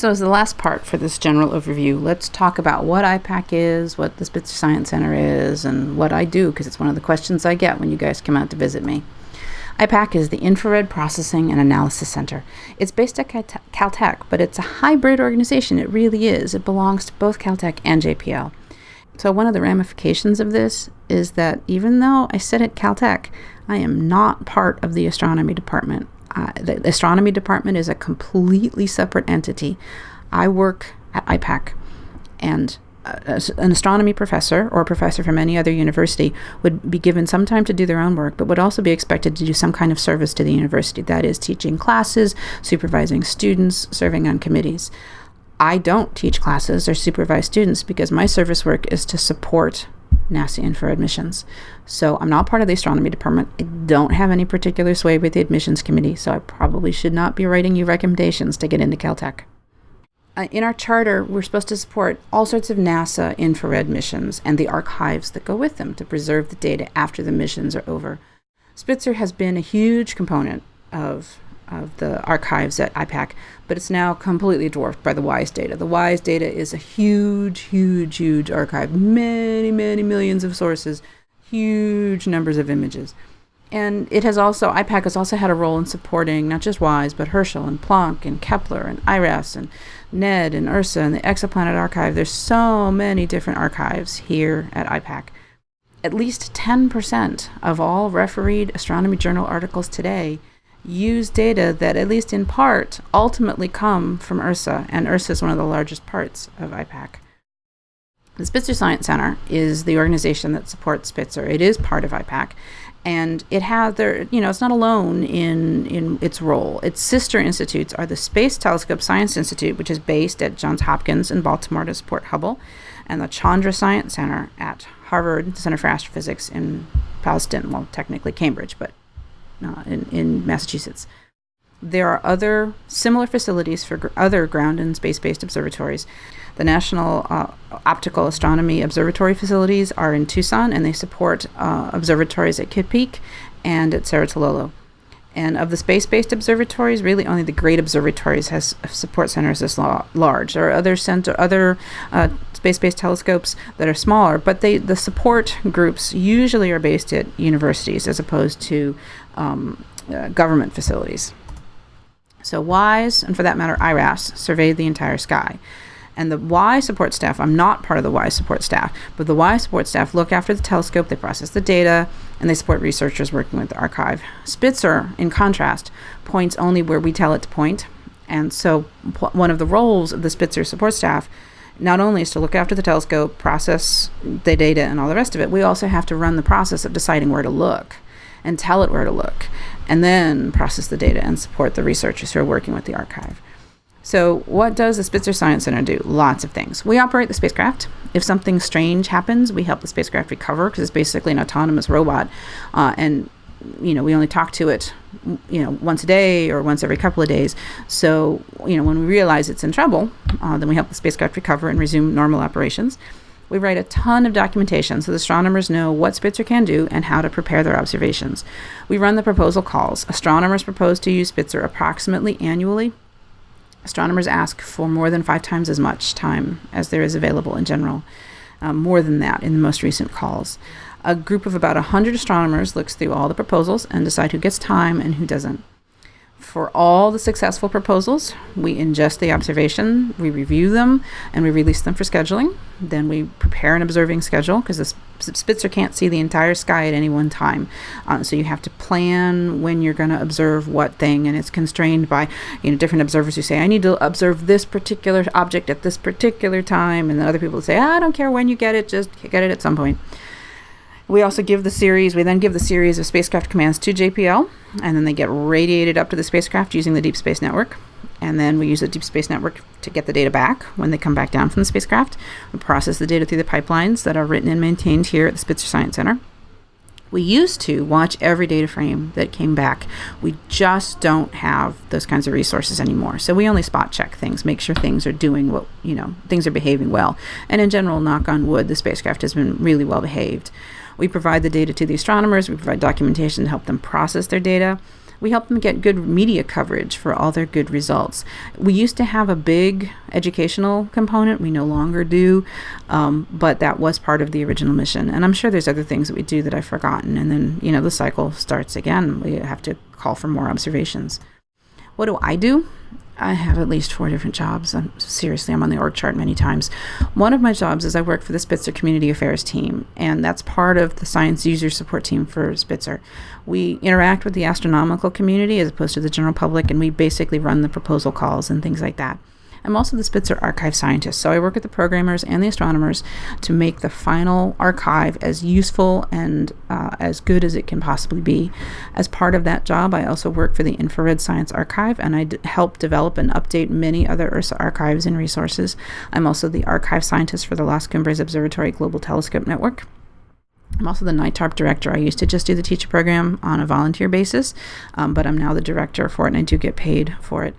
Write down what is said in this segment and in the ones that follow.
So as the last part for this general overview, let's talk about what IPAC is, what the Spitzer Science Center is, and what I do, because it's one of the questions I get when you guys come out to visit me. IPAC is the Infrared Processing and Analysis Center. It's based at Caltech, but it's a hybrid organization. It really is. It belongs to both Caltech and JPL. So one of the ramifications of this is that even though I sit at Caltech, I am not part of the astronomy department. The astronomy department is a completely separate entity. I work at IPAC, and an astronomy professor or a professor from any other university would be given some time to do their own work, but would also be expected to do some kind of service to the university. That is, teaching classes, supervising students, serving on committees. I don't teach classes or supervise students because my service work is to support NASA infrared missions. So I'm not part of the astronomy department. I don't have any particular sway with the admissions committee, so I probably should not be writing you recommendations to get into Caltech. In our charter, we're supposed to support all sorts of NASA infrared missions and the archives that go with them to preserve the data after the missions are over. Spitzer has been a huge component of the archives at IPAC, but it's now completely dwarfed by the WISE data. The WISE data is a huge archive, many millions of sources, huge numbers of images. And IPAC has also had a role in supporting not just WISE, but Herschel and Planck and Kepler and IRSA and NED and IRSA and the Exoplanet Archive. There's so many different archives here at IPAC. At least 10% of all refereed astronomy journal articles today use data that, at least in part, ultimately come from IRSA, and IRSA is one of the largest parts of IPAC. The Spitzer Science Center is the organization that supports Spitzer. It is part of IPAC, and it has it's not alone in its role. Its sister institutes are the Space Telescope Science Institute, which is based at Johns Hopkins in Baltimore to support Hubble, and the Chandra Science Center at Harvard Center for Astrophysics in Princeton, well, technically Cambridge, but in Massachusetts. There are other similar facilities for other ground and space-based observatories. The National Optical Astronomy Observatory facilities are in Tucson, and they support observatories at Kitt Peak and at Cerro Tololo. And of the space-based observatories, really only the great observatories has support centers this large. There are other space-based telescopes that are smaller, but the support groups usually are based at universities as opposed to government facilities. So WISE, and for that matter IRAS, surveyed the entire sky. And the WISE support staff, I'm not part of the WISE support staff, but the WISE support staff look after the telescope, they process the data, and they support researchers working with the archive. Spitzer, in contrast, points only where we tell it to point. And so one of the roles of the Spitzer support staff not only is to look after the telescope, process the data, and all the rest of it, we also have to run the process of deciding where to look and tell it where to look, and then process the data and support the researchers who are working with the archive. So what does the Spitzer Science Center do? Lots of things. We operate the spacecraft. If something strange happens, we help the spacecraft recover because it's basically an autonomous robot. And we only talk to it, once a day or once every couple of days. So, when we realize it's in trouble, then we help the spacecraft recover and resume normal operations. We write a ton of documentation so the astronomers know what Spitzer can do and how to prepare their observations. We run the proposal calls. Astronomers propose to use Spitzer approximately annually. Astronomers ask for more than 5 times as much time as there is available in general, more than that in the most recent calls. A group of about 100 astronomers looks through all the proposals and decide who gets time and who doesn't. For all the successful proposals, we ingest the observation, we review them, and we release them for scheduling. Then we prepare an observing schedule because the Spitzer can't see the entire sky at any one time. So you have to plan when you're going to observe what thing, and it's constrained by different observers who say, I need to observe this particular object at this particular time, and then other people say, I don't care when you get it, just get it at some point. We then give the series of spacecraft commands to JPL, and then they get radiated up to the spacecraft using the Deep Space Network. And then we use the Deep Space Network to get the data back when they come back down from the spacecraft. We process the data through the pipelines that are written and maintained here at the Spitzer Science Center. We used to watch every data frame that came back. We just don't have those kinds of resources anymore. So we only spot check things, make sure things are doing things are behaving well. And in general, knock on wood, the spacecraft has been really well behaved. We provide the data to the astronomers. We provide documentation to help them process their data. We help them get good media coverage for all their good results. We used to have a big educational component. We no longer do, but that was part of the original mission. And I'm sure there's other things that we do that I've forgotten. And then, the cycle starts again. We have to call for more observations. What do I do? I have at least 4 different jobs. I'm on the org chart many times. One of my jobs is I work for the Spitzer Community Affairs team, and that's part of the science user support team for Spitzer. We interact with the astronomical community as opposed to the general public, and we basically run the proposal calls and things like that. I'm also the Spitzer archive scientist, so I work with the programmers and the astronomers to make the final archive as useful and as good as it can possibly be. As part of that job, I also work for the Infrared Science Archive, and I help develop and update many other IRSA archives and resources. I'm also the archive scientist for the Las Cumbres Observatory Global Telescope Network. I'm also the NITARP director. I used to just do the teacher program on a volunteer basis, but I'm now the director for it, and I do get paid for it.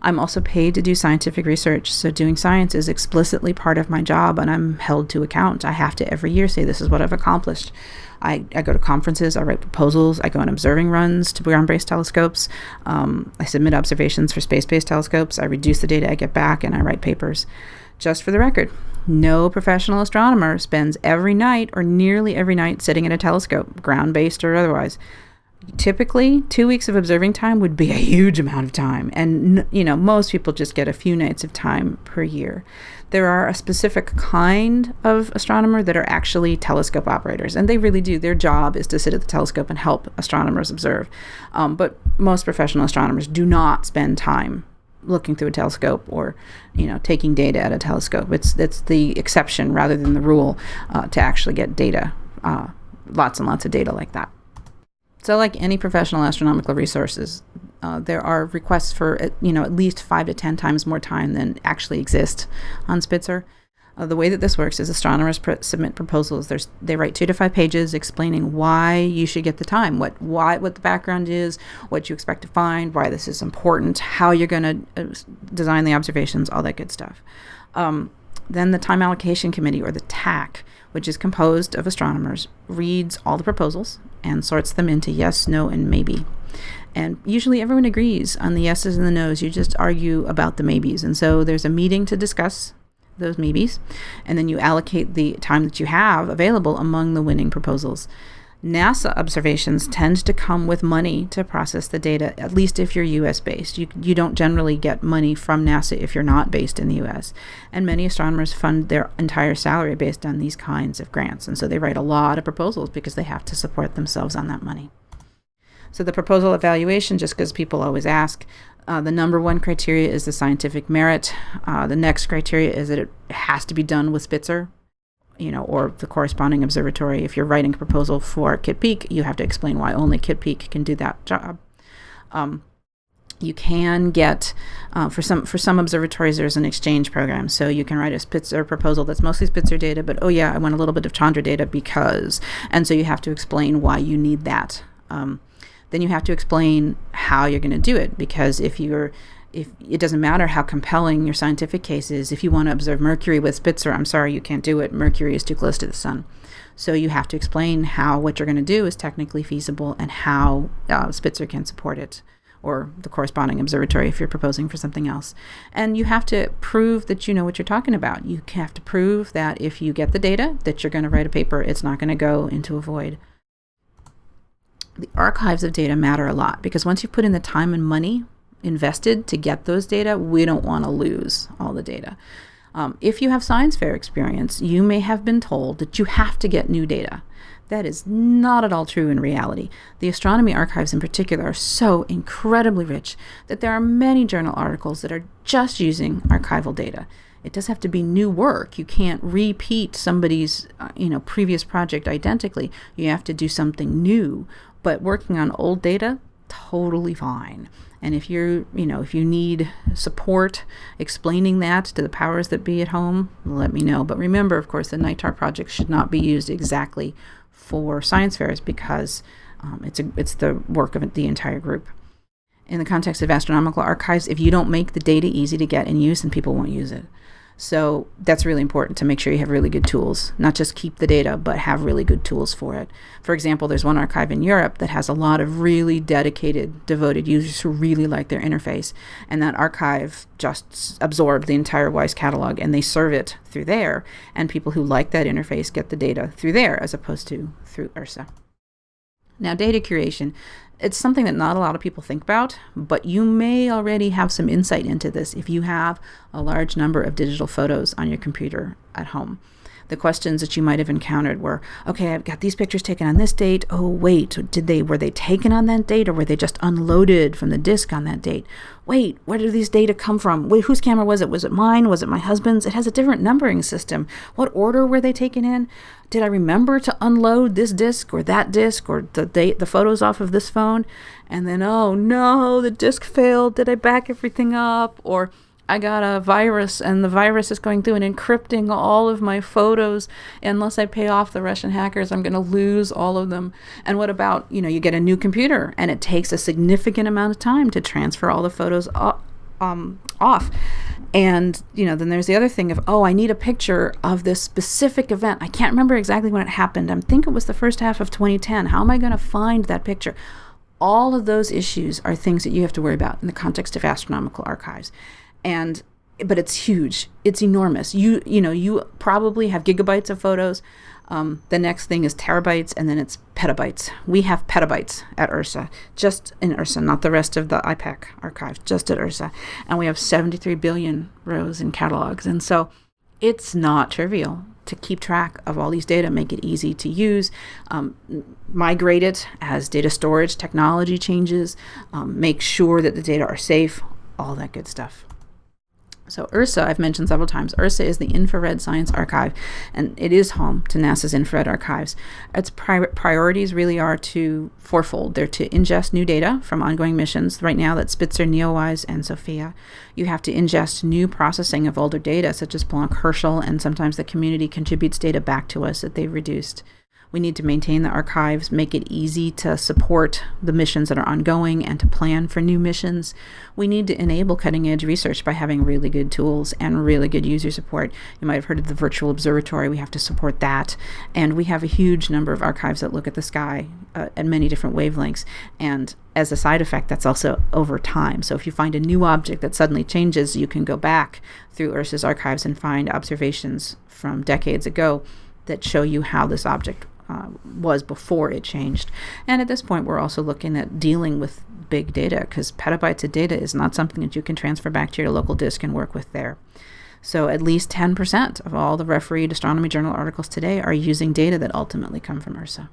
I'm also paid to do scientific research, so doing science is explicitly part of my job, and I'm held to account. I have to every year say this is what I've accomplished. I go to conferences, I write proposals, I go on observing runs to ground-based telescopes, I submit observations for space-based telescopes, I reduce the data I get back, and I write papers. Just for the record, no professional astronomer spends every night or nearly every night sitting at a telescope, ground-based or otherwise. Typically, 2 weeks of observing time would be a huge amount of time, and most people just get a few nights of time per year. There are a specific kind of astronomer that are actually telescope operators, and they really do. Their job is to sit at the telescope and help astronomers observe. But most professional astronomers do not spend time looking through a telescope or taking data at a telescope. It's the exception rather than the rule to actually get data, lots and lots of data like that. So like any professional astronomical resources, there are requests for at least 5 to 10 times more time than actually exist on Spitzer. The way that this works is astronomers submit proposals. They write 2 to 5 pages explaining why you should get the time, what the background is, what you expect to find, why this is important, how you're going to design the observations, all that good stuff. Then the Time Allocation Committee, or the TAC, which is composed of astronomers, reads all the proposals and sorts them into yes, no, and maybe. And usually everyone agrees on the yeses and the nos. You just argue about the maybes. And so there's a meeting to discuss those maybes, and then you allocate the time that you have available among the winning proposals. NASA observations tend to come with money to process the data, at least if you're U.S. based. You don't generally get money from NASA if you're not based in the U.S. And many astronomers fund their entire salary based on these kinds of grants. And so they write a lot of proposals because they have to support themselves on that money. So the proposal evaluation, just because people always ask, the number one criteria is the scientific merit. The next criteria is that it has to be done with Spitzer, or the corresponding observatory. If you're writing a proposal for Kitt Peak, you have to explain why only Kitt Peak can do that job. You can get, for some observatories, there's an exchange program. So you can write a Spitzer proposal that's mostly Spitzer data, but I want a little bit of Chandra data because, and so you have to explain why you need that. Then you have to explain how you're going to do it, because if it doesn't matter how compelling your scientific case is, if you want to observe Mercury with Spitzer, I'm sorry, you can't do it. Mercury is too close to the sun. So you have to explain how what you're going to do is technically feasible and how Spitzer can support it, or the corresponding observatory if you're proposing for something else. And you have to prove that you know what you're talking about. You have to prove that if you get the data, that you're going to write a paper, it's not going to go into a void. The archives of data matter a lot, because once you put in the time and money invested to get those data, we don't want to lose all the data. If you have science fair experience, you may have been told that you have to get new data. That is not at all true in reality. The astronomy archives in particular are so incredibly rich that there are many journal articles that are just using archival data. It does have to be new work. You can't repeat somebody's previous project identically. You have to do something new. But working on old data, totally fine. And if you need support explaining that to the powers that be at home, let me know. But remember, of course, the NITAR project should not be used exactly for science fairs, because it's the work of the entire group. In the context of astronomical archives, if you don't make the data easy to get and use, then people won't use it. So that's really important to make sure you have really good tools, not just keep the data, but have really good tools for it. For example, there's one archive in Europe that has a lot of really dedicated, devoted users who really like their interface. And that archive just absorbed the entire WISE catalog, and they serve it through there. And people who like that interface get the data through there as opposed to through IRSA. Now, data curation. It's something that not a lot of people think about, but you may already have some insight into this if you have a large number of digital photos on your computer at home. The questions that you might have encountered were, okay, I've got these pictures taken on this date. Oh, wait, were they taken on that date, or were they just unloaded from the disk on that date? Wait, where did these data come from? Wait, whose camera was it? Was it mine? Was it my husband's? It has a different numbering system. What order were they taken in? Did I remember to unload this disk or that disk or the photos off of this phone? And then, oh no, the disk failed. Did I back everything up? Or I got a virus, and the virus is going through and encrypting all of my photos. Unless I pay off the Russian hackers, I'm going to lose all of them. And what about, you get a new computer, and it takes a significant amount of time to transfer all the photos off. And, then there's the other thing of, I need a picture of this specific event. I can't remember exactly when it happened. I think it was the first half of 2010. How am I going to find that picture? All of those issues are things that you have to worry about in the context of astronomical archives. But it's huge. It's enormous. You probably have gigabytes of photos. The next thing is terabytes, and then it's petabytes. We have petabytes at IRSA, just in IRSA, not the rest of the IPAC archive, just at IRSA. And we have 73 billion rows in catalogs. And so it's not trivial to keep track of all these data, make it easy to use, migrate it as data storage technology changes, make sure that the data are safe, all that good stuff. So IRSA, I've mentioned several times, IRSA is the Infrared Science Archive, and it is home to NASA's infrared archives. Its priorities really are fourfold. They're to ingest new data from ongoing missions. Right now, that's Spitzer, NEOWISE, and SOFIA. You have to ingest new processing of older data, such as Planck, Herschel, and sometimes the community contributes data back to us that they've reduced. We need to maintain the archives, make it easy to support the missions that are ongoing and to plan for new missions. We need to enable cutting-edge research by having really good tools and really good user support. You might have heard of the Virtual Observatory. We have to support that. And we have a huge number of archives that look at the sky at many different wavelengths. And as a side effect, that's also over time. So if you find a new object that suddenly changes, you can go back through IRSA's archives and find observations from decades ago that show you how this object was before it changed. And at this point, we're also looking at dealing with big data, because petabytes of data is not something that you can transfer back to your local disk and work with there. So at least 10% of all the refereed astronomy journal articles today are using data that ultimately come from IRSA.